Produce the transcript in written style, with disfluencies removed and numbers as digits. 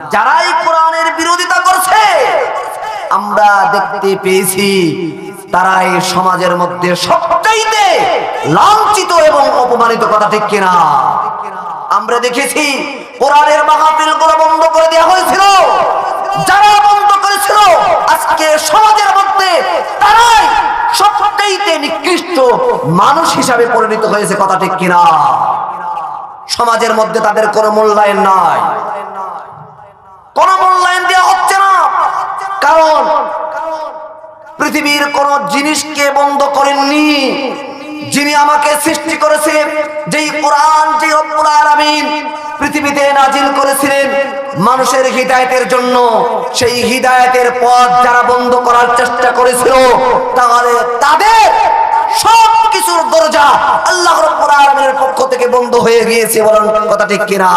যারাই কোরআনের বিরোধিতা করছে আমরা দেখতে পেয়েছি তারাই সমাজের মধ্যে সবচাইতে লাঞ্ছিত এবং অপমানিত, কথা ঠিক কিনা? আমরা দেখেছি কোরআনের মাহফিল গুলো বন্ধ করে দেওয়া হয়েছিল, যারা বন্ধ করেছিল আজকে সমাজের মধ্যে তারাই সবচাইতে নিকৃষ্ট মানুষ হিসাবে পরিণত হয়েছে, কথা ঠিক কিনা? সমাজের মধ্যে তাদের কোনো মূল্যায়ন নাই, কোনো মূল্যায়ন দেওয়া হচ্ছে না। কারণ পৃথিবীর কোন জিনিসকে বন্ধ করেননি যিনি আমাকে সৃষ্টি করেছেন, যেই কোরআন, যে রব্বুল আলামিন পৃথিবীতে নাজিল করেছিলেন মানুষের হিদায়াতের জন্য। সেই হিদায়াতের পথ যারা বন্ধ করার চেষ্টা করেছিল, তাহলে তাদের সব কিছুর দরজা আল্লাহ রব্বুল আলামিনের পক্ষ থেকে বন্ধ হয়ে গিয়েছে। বলেন কথা ঠিক কিনা?